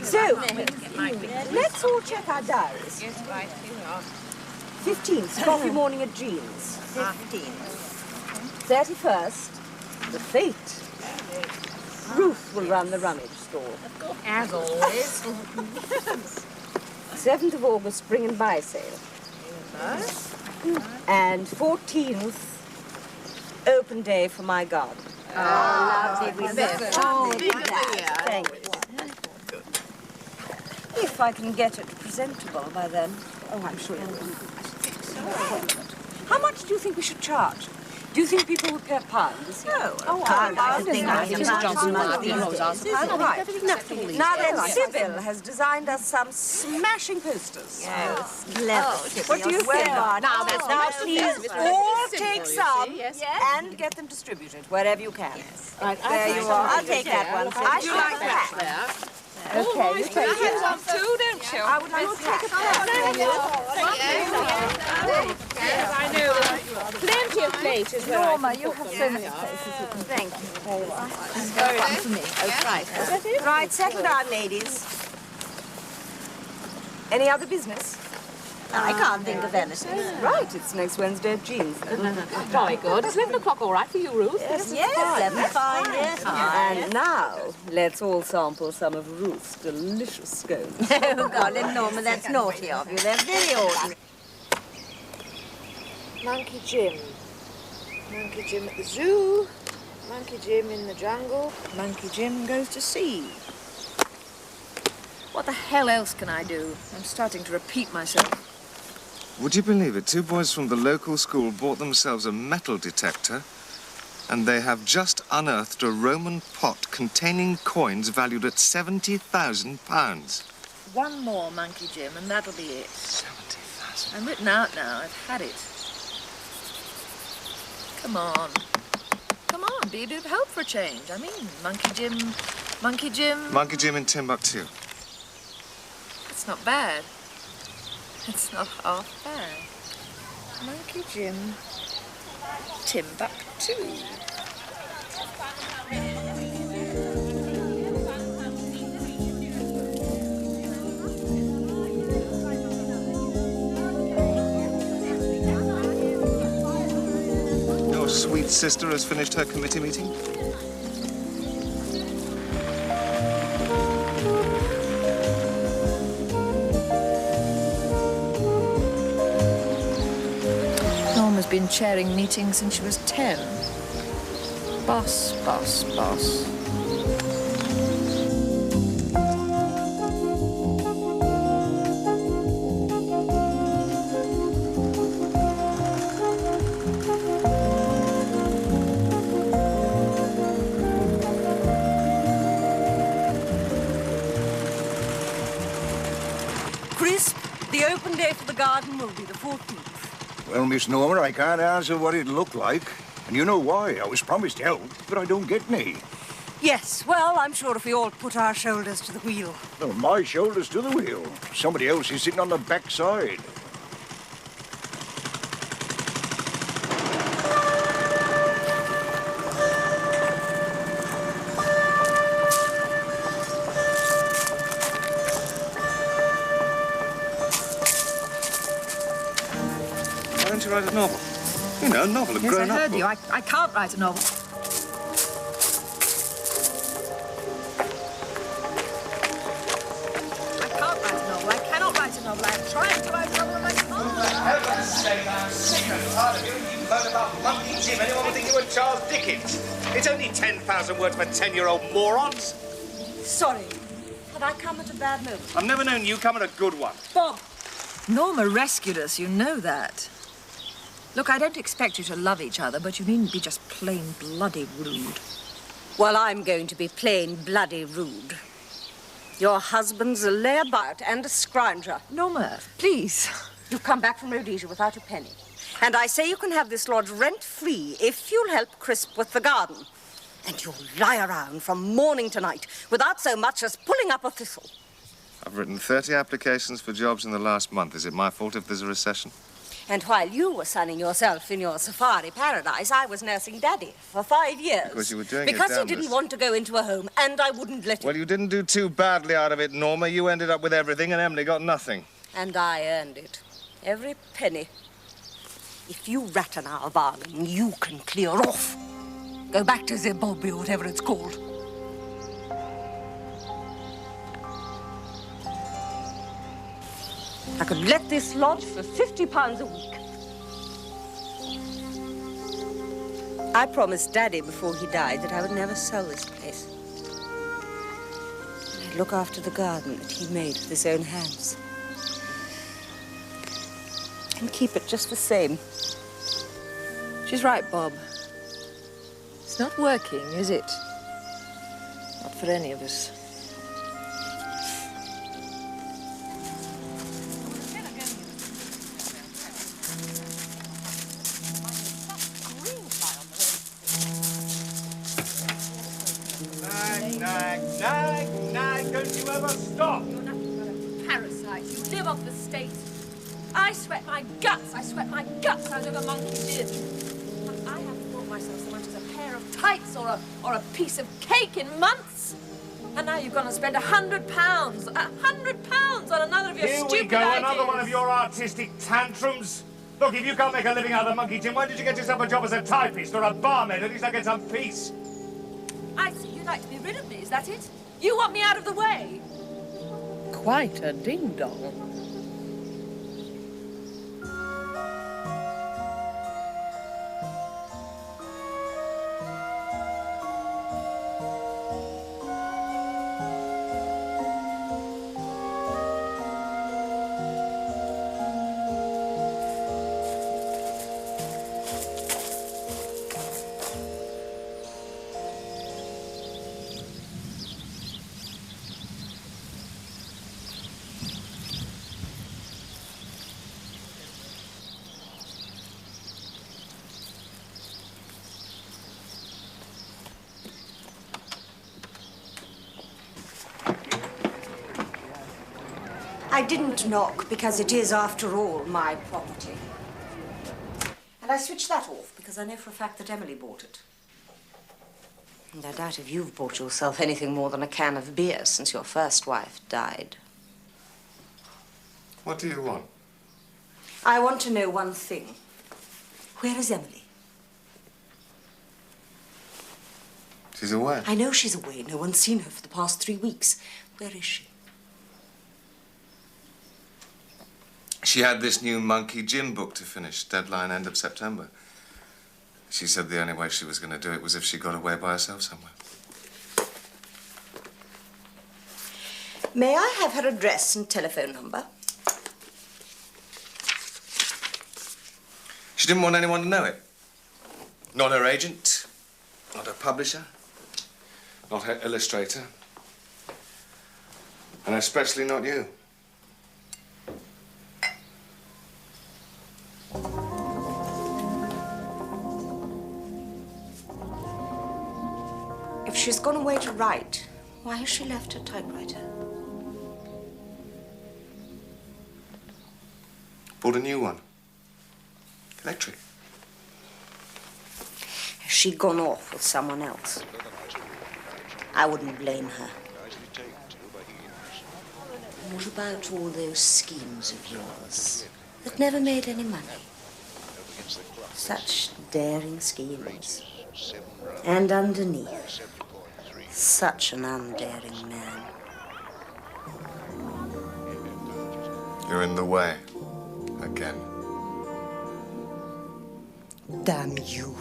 So, let's all check our diaries. 15th, coffee morning at Jean's. 15th. 31st, the fete. Ruth will run the rummage store. As always. 7th of August, spring and buy sale. And 14th, open day for my garden. Lovely. Thank you. If I can get it presentable by then. Oh, I'm sure you will. How much do you think we should charge? Do you think people would pay £1? Oh, I like to think Mrs. Johnson always asks Right. Now then, Sybil has designed us some smashing posters. Yes, clever. What do you think? Now, that's Now, please, all Simple, take you some see, yes. and get them distributed wherever you can. Right, There you are. I'll take that one. I should like that. Okay. Put your hands on too, don't you? I would like that. Yes, I know. Plenty of places where Norma, you have so many places you can thank you. There you are. very good for me. Oh, right. Right, settle down, ladies. Any other business? I can't think of anything. Right, it's next Wednesday at Jean's. Jolly good. Is 11 o'clock all right for you, Ruth? Yes, 11 fine, yes. And now, let's all sample some of Ruth's delicious scones. Oh, golly, Norma, that's naughty of you. They're very ordinary. Monkey Jim. Monkey Jim at the zoo. Monkey Jim in the jungle. Monkey Jim goes to sea. What the hell else can I do? I'm starting to repeat myself. Would you believe it? 2 boys from the local school bought themselves a metal detector, and they have just unearthed a Roman pot containing coins valued at £70,000. One more, Monkey Jim, and that'll be it. 70,000. I'm written out now. I've had it. Come on. Come on, be a bit of help for a change. I mean, Monkey Jim... Monkey Jim... Monkey Jim in Timbuktu. It's not bad. It's not half bad. Monkey Jim... Timbuktu. Your sweet sister has finished her committee meeting? Norma's been chairing meetings since she was 10. Boss, boss, boss. Crisp, the open day for the garden will be the 14th. Well, Miss Norma, I can't answer what it'd look like. And you know why. I was promised help, but I don't get any. Yes, well, I'm sure if we all put our shoulders to the wheel. No, my shoulders to the wheel. Somebody else is sitting on the back side. Why don't you write a novel? You know, a novel of Yes, I grown-up heard you. book. I can't write a novel. I can't write a novel. I cannot write a novel. I'm trying to write a novel and I can't. For heaven's sake, I'm sick and tired of you. You moan about Monkey Jim. Anyone would think you were Charles Dickens. It's only 10,000 words for 10-year-old morons. Sorry. Had I come at a bad moment? I've never known you come at a good one. Bob! Norma rescued us, you know that. Look, I don't expect you to love each other, but you needn't be just plain bloody rude. Well, I'm going to be plain bloody rude. Your husband's a layabout and a scrounger. Norma, please. You've come back from Rhodesia without a penny. And I say you can have this lodge rent-free if you'll help Crisp with the garden. And you'll lie around from morning to night without so much as pulling up a thistle. I've written 30 applications for jobs in the last month. Is it my fault if there's a recession? And while you were sunning yourself in your safari paradise, I was nursing Daddy for 5 years. Because you were doing Because your he didn't want to go into a home, and I wouldn't let him. Well, you didn't do too badly out of it, Norma. You ended up with everything, and Emily got nothing. And I earned it. Every penny. If you rat an our bargain, you can clear off. Go back to Zimbabwe, or whatever it's called. I could let this lodge for £50 a week. I promised Daddy before he died that I would never sell this place. And I'd look after the garden that he made with his own hands. And keep it just the same. She's right, Bob. It's not working, is it? Not for any of us. Nag, don't you ever stop? You're nothing but a parasite. You live off the state. I sweat my guts out of a monkey did. I haven't bought myself so much as a pair of tights or a piece of cake in months. And now you've gone and spent £100. £100 on another of your Here stupid we go, ideas. another one of your artistic tantrums. Look, if you can't make a living out of the monkey gym, why did you get yourself a job as a typist or a barmaid? At least I get some peace. I see you'd like to be rid of me, is that it? You want me out of the way? Quite a ding-dong. I didn't knock because it is, after all, my property. And I switched that off because I know for a fact that Emily bought it. And I doubt if you've bought yourself anything more than a can of beer since your first wife died. What do you want? I want to know one thing. Where is Emily? She's away. I know she's away. No one's seen her for the past 3 weeks. Where is she? She had this new monkey gym book to finish, deadline end of September. She said the only way she was going to do it was if she got away by herself somewhere. May I have her address and telephone number? She didn't want anyone to know it. Not her agent, not her publisher, not her illustrator, and especially not you. If she's gone away to write, why has she left her typewriter? Bought a new one. Electric. Has she gone off with someone else? I wouldn't blame her. What about all those schemes of yours that never made any money? Such daring schemes. And underneath, such an undaring man. You're in the way. Again. Damn you.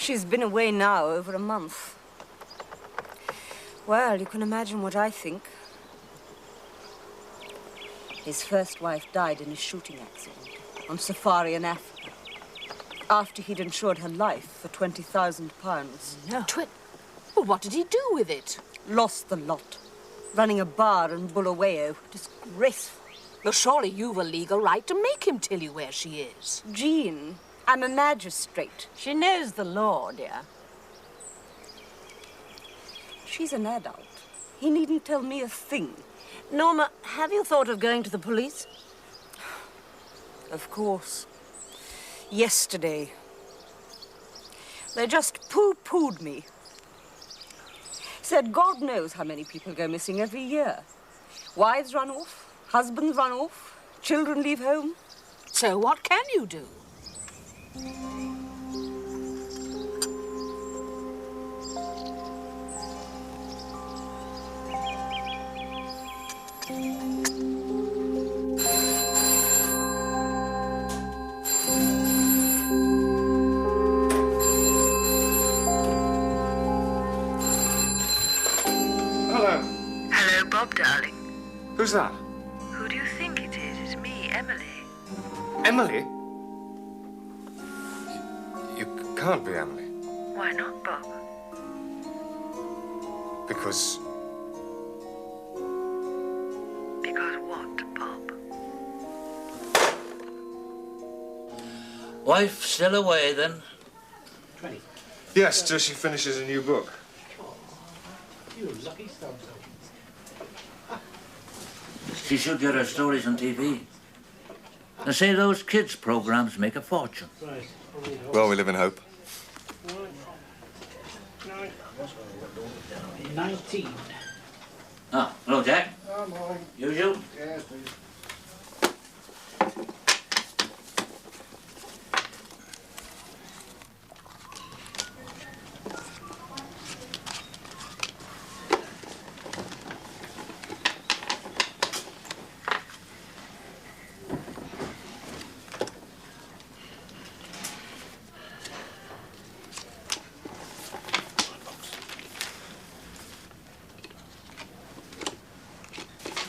She's been away now over a month. Well, you can imagine what I think. His first wife died in a shooting accident on safari in Africa, after he'd insured her life for £20,000. No. Well, what did he do with it? Lost the lot. Running a bar in Bulawayo. Disgraceful. Well, surely you've a legal right to make him tell you where she is. Jean, I'm a magistrate. She knows the law, dear. She's an adult. He needn't tell me a thing. Norma, have you thought of going to the police? Of course. Yesterday. They just pooh-poohed me. Said God knows how many people go missing every year. Wives run off, husbands run off, children leave home. So what can you do? Hello. Hello, Bob, darling. Who's that? Who do you think it is? It's me, Emily. Emily? You can't be Emily. Why not, Bob? Because... Because what, Bob? Wife still away, then? Yes, till she finishes a new book. She should get her stories on TV. They say those kids' programs make a fortune. Well, we live in hope. 19. Ah, hello, Jack. Usual? Yes, please.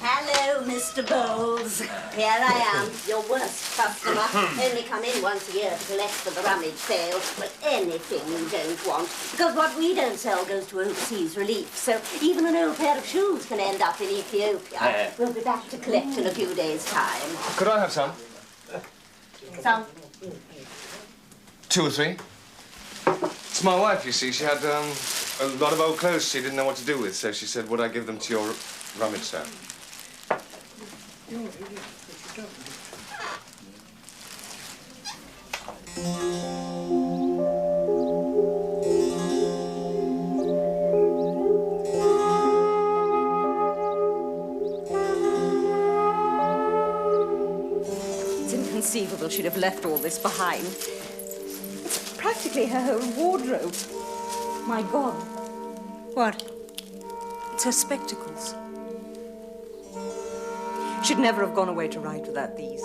Hello, Mr. Bowles. Here I am, your worst customer. Only come in once a year to collect for the rummage sale. But anything you don't want. Because what we don't sell goes to overseas relief. So even an old pair of shoes can end up in Ethiopia. We'll be back to collect in a few days' time. Could I have some? Some? 2 or 3. It's my wife, you see. She had a lot of old clothes she didn't know what to do with, so she said, would I give them to your rummage sale? It's inconceivable she'd have left all this behind. It's practically her whole wardrobe. My God. What? It's her spectacles. She'd never have gone away to ride without these.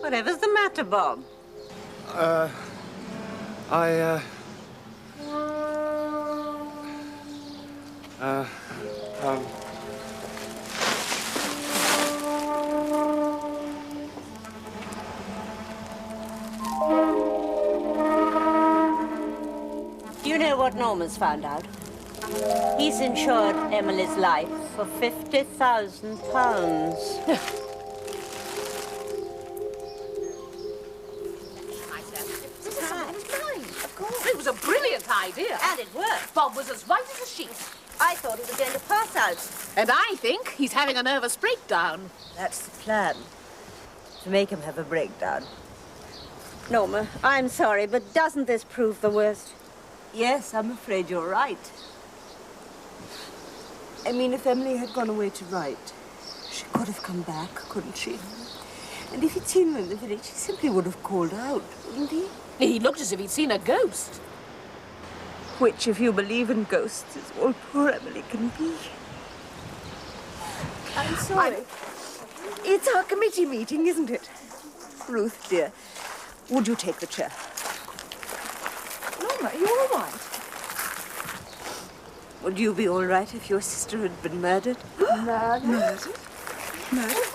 Whatever's the matter, Bob? Do you know what Norman's found out? He's insured Emily's life for £50,000. It was a brilliant idea. And it worked. Bob was as right as a sheet. I thought he was going to pass out. And I think he's having a nervous breakdown. That's the plan. To make him have a breakdown. Norma, I'm sorry, but doesn't this prove the worst? Yes, I'm afraid you're right. I mean, if Emily had gone away to write, she could have come back, couldn't she? And if he'd seen her in the village, he simply would have called out, wouldn't he? He looked as if he'd seen a ghost. Which, if you believe in ghosts, is all poor Emily can be. I'm sorry. It's our committee meeting, isn't it? Ruth, dear, would you take the chair? Norma, are you all right? Would you be all right if your sister had been murdered? Murdered? Murdered? Murdered?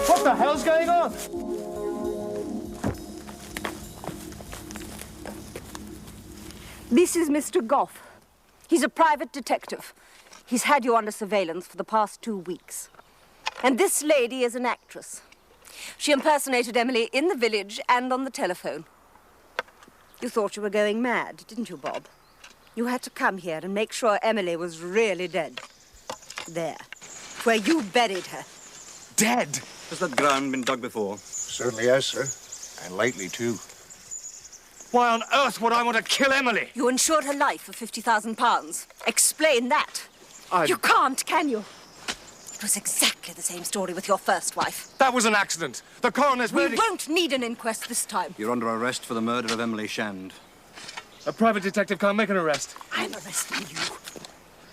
What the hell's going on? This is Mr. Goff. He's a private detective. He's had you under surveillance for the past 2 weeks. And this lady is an actress. She impersonated Emily in the village and on the telephone. You thought you were going mad, didn't you, Bob? You had to come here and make sure Emily was really dead. There, where you buried her. Dead? Has that ground been dug before? Certainly has, sir. And lately, too. Why on earth would I want to kill Emily? You insured her life for £50,000. Explain that. You can't, can you? It was exactly the same story with your first wife. That was an accident. The coroner's We verdict... won't need an inquest this time. You're under arrest for the murder of Emily Shand. A private detective can't make an arrest. I'm arresting you.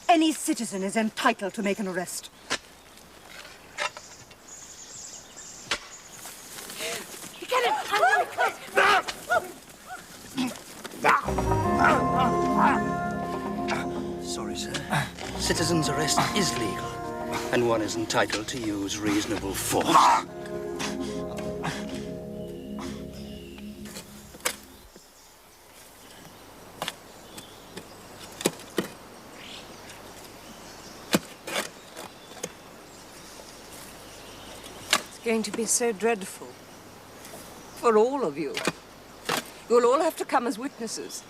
Any citizen is entitled to make an arrest. Get him! Sorry, sir. Citizen's arrest is legal, and one is entitled to use reasonable force. It's going to be so dreadful. For all of you. You'll all have to come as witnesses.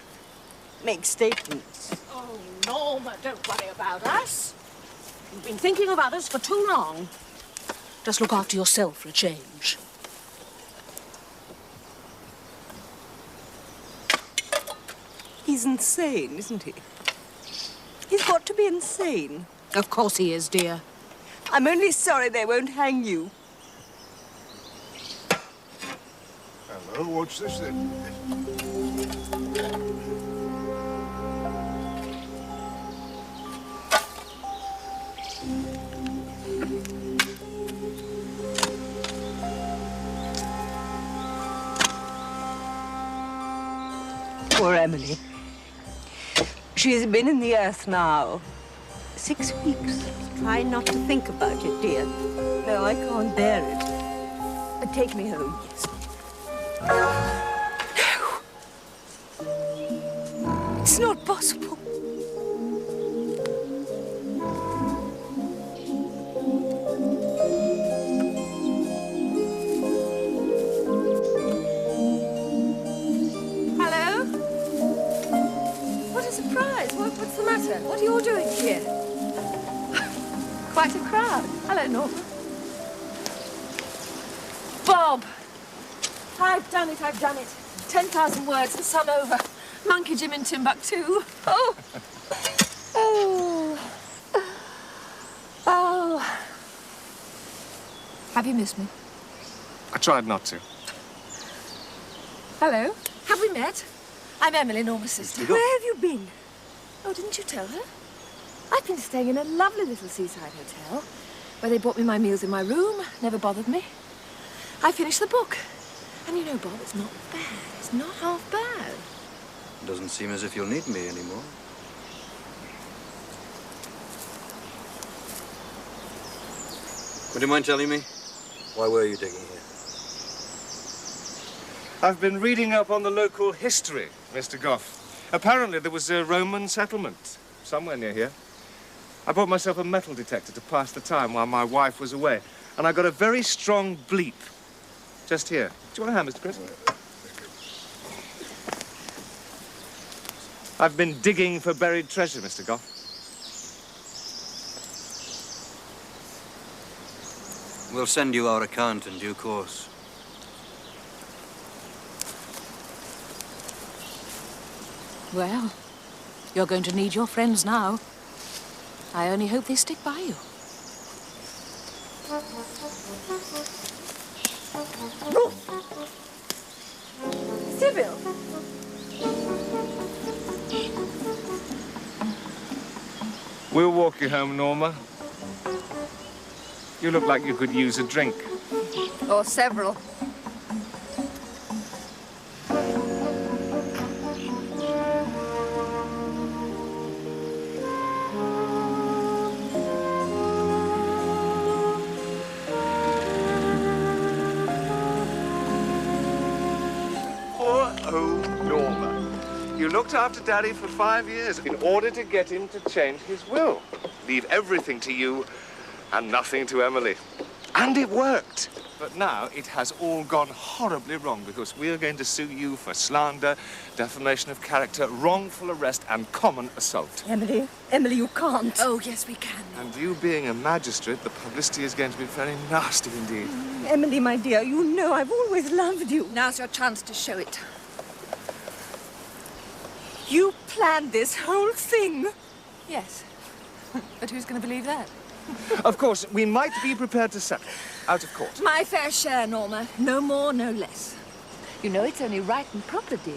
make statements. Oh, Norma, don't worry about us. You've been thinking of others for too long. Just look after yourself for a change. He's insane, isn't he? He's got to be insane. Of course he is, dear. I'm only sorry they won't hang you. Hello, what's this then? Poor Emily. She's been in the earth now 6 weeks. Try not to think about it, dear. No, I can't bear it. But take me home. No. It's not possible. Hello? What a surprise. What's the matter? What are you all doing here? Quite a crowd. Hello, Norma. Bob! I've done it, I've done it. 10,000 words, the sun over. Monkey Jim in Timbuktu. Oh! Oh! Oh! Have you missed me? I tried not to. Hello. Have we met? I'm Emily, Norma's sister. Where have you been? Oh, didn't you tell her? I've been staying in a lovely little seaside hotel where they brought me my meals in my room, never bothered me. I finished the book. And you know, Bob, it's not bad. It's not half bad. Doesn't seem as if you'll need me anymore. Would you mind telling me? Why were you digging here? I've been reading up on the local history, Mr. Goff. Apparently there was a Roman settlement somewhere near here. I bought myself a metal detector to pass the time while my wife was away. And I got a very strong bleep just here. Do you want a hand, Mr. Chris? I've been digging for buried treasure, Mr. Goff. We'll send you our account in due course. Well, you're going to need your friends now. I only hope they stick by you. Sybil! We'll walk you home, Norma. You look like you could use a drink. Or several. You looked after Daddy for 5 years in order to get him to change his will. Leave everything to you and nothing to Emily. And it worked. But now it has all gone horribly wrong because we're going to sue you for slander, defamation of character, wrongful arrest and common assault. Emily, you can't. Oh, yes, we can. And you being a magistrate, the publicity is going to be very nasty indeed. Emily, my dear, you know I've always loved you. Now's your chance to show it. You planned this whole thing. Yes. But who's going to believe that? Of course, we might be prepared to settle out of court. My fair share, Norma. No more, no less. You know it's only right and proper, dear.